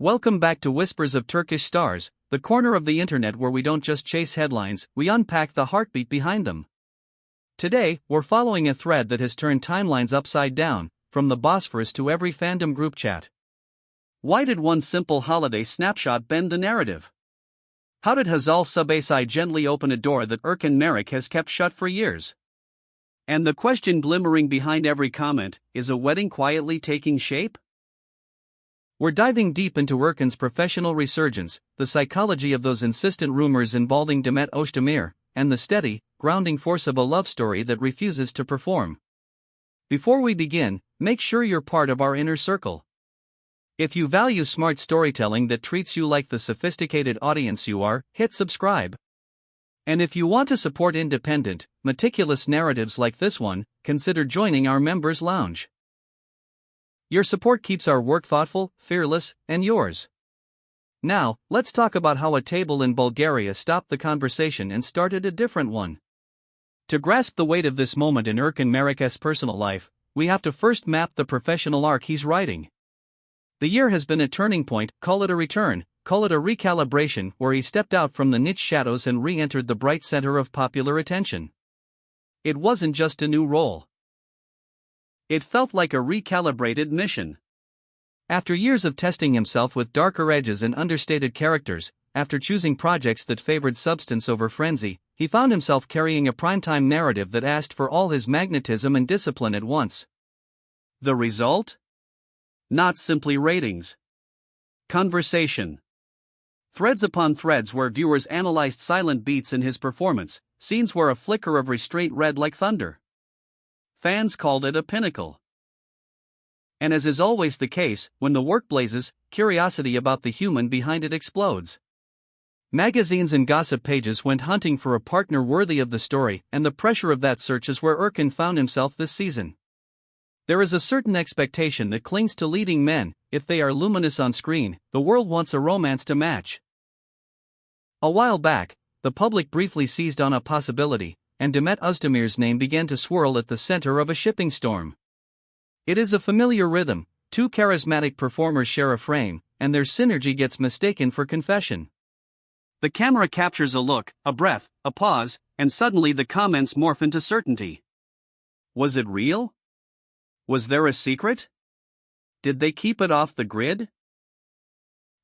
Welcome back to Whispers of Turkish Stars, the corner of the internet where we don't just chase headlines, we unpack the heartbeat behind them. Today, we're following a thread that has turned timelines upside down, from the Bosphorus to every fandom group chat. Why did one simple holiday snapshot bend the narrative? How did Hzal Subasai gently open a door that Erkan Meriç has kept shut for years? And the question glimmering behind every comment, is a wedding quietly taking shape? We're diving deep into Erkan's professional resurgence, the psychology of those insistent rumors involving Demet Oshamir, and the steady, grounding force of a love story that refuses to perform. Before we begin, make sure you're part of our inner circle. If you value smart storytelling that treats you like the sophisticated audience you are, hit subscribe. And if you want to support independent, meticulous narratives like this one, consider joining our members' lounge. Your support keeps our work thoughtful, fearless, and yours. Now, let's talk about how a table in Bulgaria stopped the conversation and started a different one. To grasp the weight of this moment in Erkan Meriç's personal life, we have to first map the professional arc he's writing. The year has been a turning point, call it a return, call it a recalibration, where he stepped out from the niche shadows and re-entered the bright center of popular attention. It wasn't just a new role. It felt like a recalibrated mission. After years of testing himself with darker edges and understated characters, after choosing projects that favored substance over frenzy, he found himself carrying a primetime narrative that asked for all his magnetism and discipline at once. The result? Not simply ratings. Conversation. Threads upon threads where viewers analyzed silent beats in his performance, scenes where a flicker of restraint read like thunder. Fans called it a pinnacle. And as is always the case, when the work blazes, curiosity about the human behind it explodes. Magazines and gossip pages went hunting for a partner worthy of the story, and the pressure of that search is where Erkan found himself this season. There is a certain expectation that clings to leading men. If they are luminous on screen, the world wants a romance to match. A while back, the public briefly seized on a possibility, and Demet Oshamir's name began to swirl at the center of a shipping storm. It is a familiar rhythm: two charismatic performers share a frame, and their synergy gets mistaken for confession. The camera captures a look, a breath, a pause, and suddenly the comments morph into certainty. Was it real? Was there a secret? Did they keep it off the grid?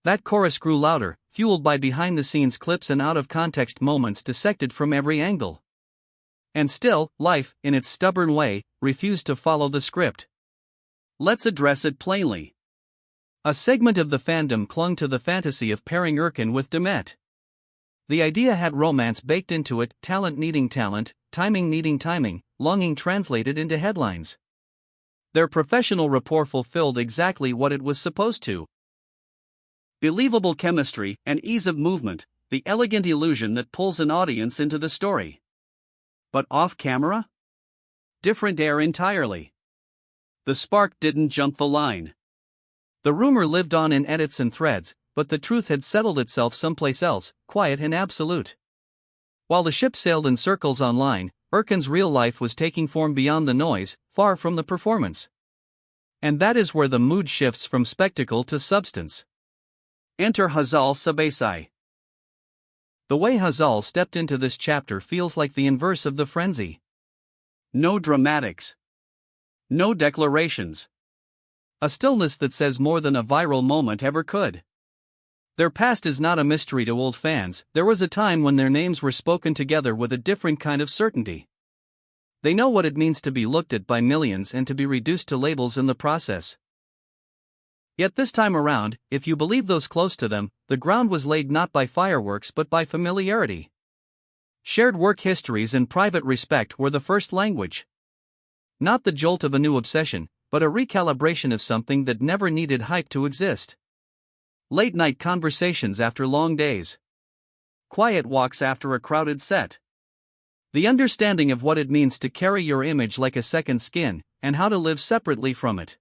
That chorus grew louder, fueled by behind-the-scenes clips and out-of-context moments dissected from every angle. And still, life, in its stubborn way, refused to follow the script. Let's address it plainly. A segment of the fandom clung to the fantasy of pairing Erkan with Demet. The idea had romance baked into it, talent needing talent, timing needing timing, longing translated into headlines. Their professional rapport fulfilled exactly what it was supposed to. Believable chemistry and ease of movement, the elegant illusion that pulls an audience into the story. But off-camera? Different air entirely. The spark didn't jump the line. The rumor lived on in edits and threads, but the truth had settled itself someplace else, quiet and absolute. While the ship sailed in circles online, Erkan's real life was taking form beyond the noise, far from the performance. And that is where the mood shifts from spectacle to substance. Enter Hzal Subasai. The way Hazal stepped into this chapter feels like the inverse of the frenzy. No dramatics. No declarations. A stillness that says more than a viral moment ever could. Their past is not a mystery to old fans. There was a time when their names were spoken together with a different kind of certainty. They know what it means to be looked at by millions and to be reduced to labels in the process. Yet this time around, if you believe those close to them, the ground was laid not by fireworks but by familiarity. Shared work histories and private respect were the first language. Not the jolt of a new obsession, but a recalibration of something that never needed hype to exist. Late-night conversations after long days. Quiet walks after a crowded set. The understanding of what it means to carry your image like a second skin, and how to live separately from it.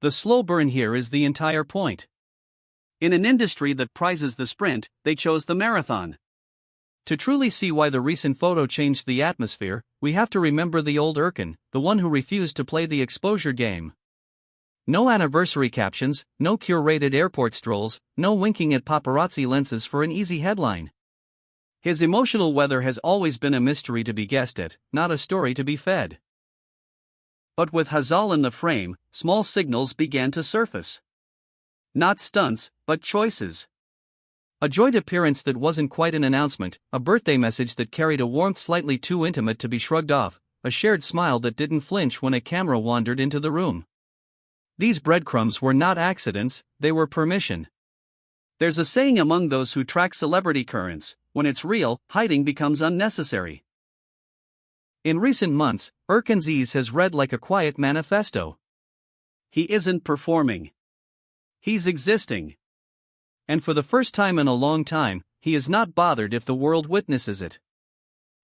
The slow burn here is the entire point. In an industry that prizes the sprint, they chose the marathon. To truly see why the recent photo changed the atmosphere, we have to remember the old Erkan, the one who refused to play the exposure game. No anniversary captions, no curated airport strolls, no winking at paparazzi lenses for an easy headline. His emotional weather has always been a mystery to be guessed at, not a story to be fed. But with Hazal in the frame, small signals began to surface. Not stunts, but choices. A joint appearance that wasn't quite an announcement, a birthday message that carried a warmth slightly too intimate to be shrugged off, a shared smile that didn't flinch when a camera wandered into the room. These breadcrumbs were not accidents, they were permission. There's a saying among those who track celebrity currents: when it's real, hiding becomes unnecessary. In recent months, Erkan's ease has read like a quiet manifesto. He isn't performing. He's existing. And for the first time in a long time, he is not bothered if the world witnesses it.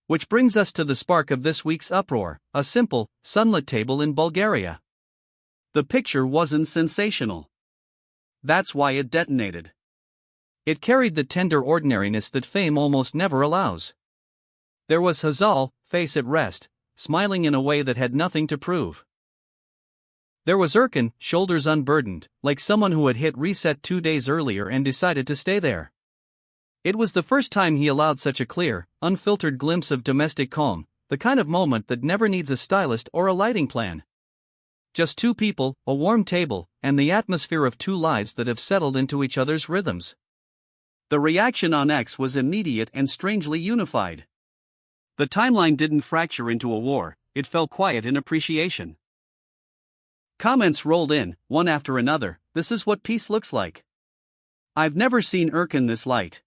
Which brings us to the spark of this week's uproar: a simple, sunlit table in Bulgaria. The picture wasn't sensational. That's why it detonated. It carried the tender ordinariness that fame almost never allows. There was Hazal, face at rest, smiling in a way that had nothing to prove. There was Erkan, shoulders unburdened, like someone who had hit reset 2 days earlier and decided to stay there. It was the first time he allowed such a clear, unfiltered glimpse of domestic calm, the kind of moment that never needs a stylist or a lighting plan. Just two people, a warm table, and the atmosphere of two lives that have settled into each other's rhythms. The reaction on X was immediate and strangely unified. The timeline didn't fracture into a war, it fell quiet in appreciation. Comments rolled in, one after another: "This is what peace looks like. I've never seen Erkan this light."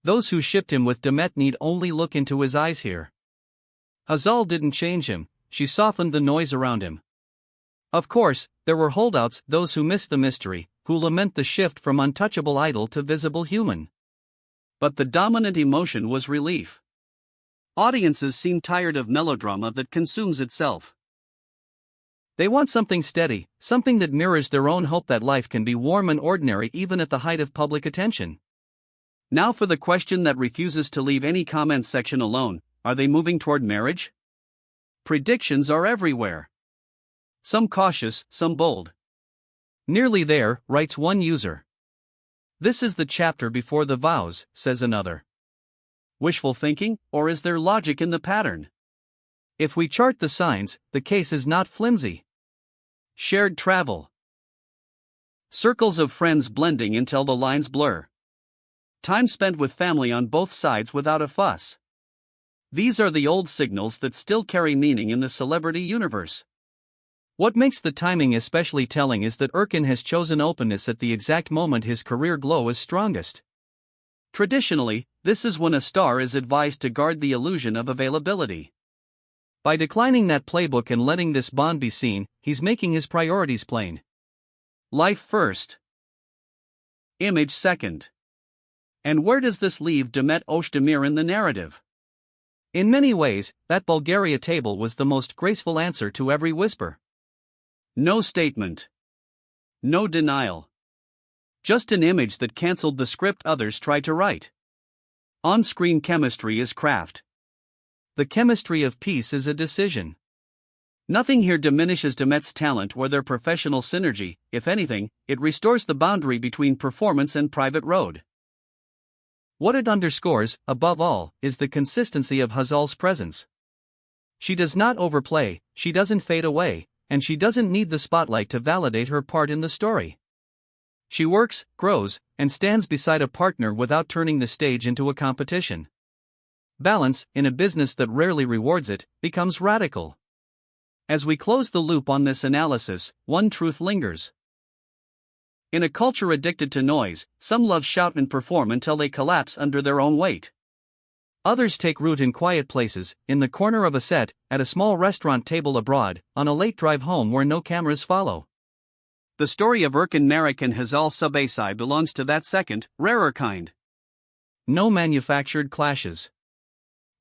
Those who shipped him with Demet need only look into his eyes here. Hazal didn't change him, she softened the noise around him. Of course, there were holdouts, those who miss the mystery, who lament the shift from untouchable idol to visible human. But the dominant emotion was relief. Audiences seem tired of melodrama that consumes itself. They want something steady, something that mirrors their own hope that life can be warm and ordinary even at the height of public attention. Now for the question that refuses to leave any comments section alone: are they moving toward marriage? Predictions are everywhere. Some cautious, some bold. "Nearly there," writes one user. "This is the chapter before the vows," says another. Wishful thinking, or is there logic in the pattern? If we chart the signs, the case is not flimsy. Shared travel. Circles of friends blending until the lines blur. Time spent with family on both sides without a fuss. These are the old signals that still carry meaning in the celebrity universe. What makes the timing especially telling is that Erkan has chosen openness at the exact moment his career glow is strongest. Traditionally, this is when a star is advised to guard the illusion of availability. By declining that playbook and letting this bond be seen, he's making his priorities plain. Life first. Image second. And where does this leave Demet Oshamir in the narrative? In many ways, that Bulgaria table was the most graceful answer to every whisper. No statement. No denial. Just an image that cancelled the script others tried to write. On-screen chemistry is craft. The chemistry of peace is a decision. Nothing here diminishes Demet's talent or their professional synergy. If anything, it restores the boundary between performance and private road. What it underscores, above all, is the consistency of Hazal's presence. She does not overplay, she doesn't fade away, and she doesn't need the spotlight to validate her part in the story. She works, grows, and stands beside a partner without turning the stage into a competition. Balance, in a business that rarely rewards it, becomes radical. As we close the loop on this analysis, one truth lingers. In a culture addicted to noise, some love shout and perform until they collapse under their own weight. Others take root in quiet places, in the corner of a set, at a small restaurant table abroad, on a late drive home where no cameras follow. The story of Erkan, Meriç and Hzal Subasai belongs to that second, rarer kind. No manufactured clashes.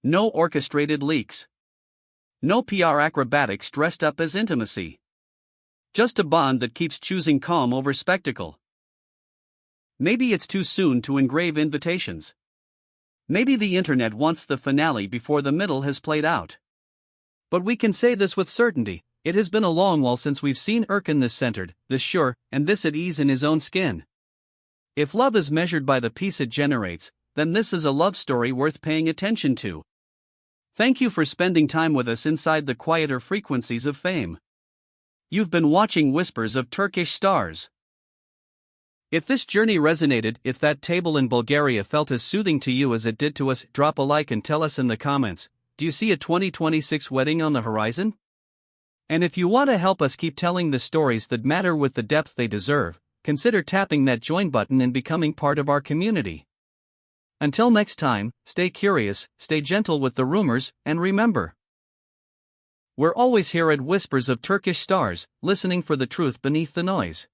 No orchestrated leaks. No PR acrobatics dressed up as intimacy. Just a bond that keeps choosing calm over spectacle. Maybe it's too soon to engrave invitations. Maybe the internet wants the finale before the middle has played out. But we can say this with certainty: It has been a long while since we've seen Erkan this centered, this sure, and this at ease in his own skin. If love is measured by the peace it generates, then this is a love story worth paying attention to. Thank you for spending time with us inside the quieter frequencies of fame. You've been watching Whispers of Turkish Stars. If this journey resonated, if that table in Bulgaria felt as soothing to you as it did to us, drop a like and tell us in the comments, do you see a 2026 wedding on the horizon? And if you want to help us keep telling the stories that matter with the depth they deserve, consider tapping that join button and becoming part of our community. Until next time, stay curious, stay gentle with the rumors, and remember, we're always here at Whispers of Turkish Stars, listening for the truth beneath the noise.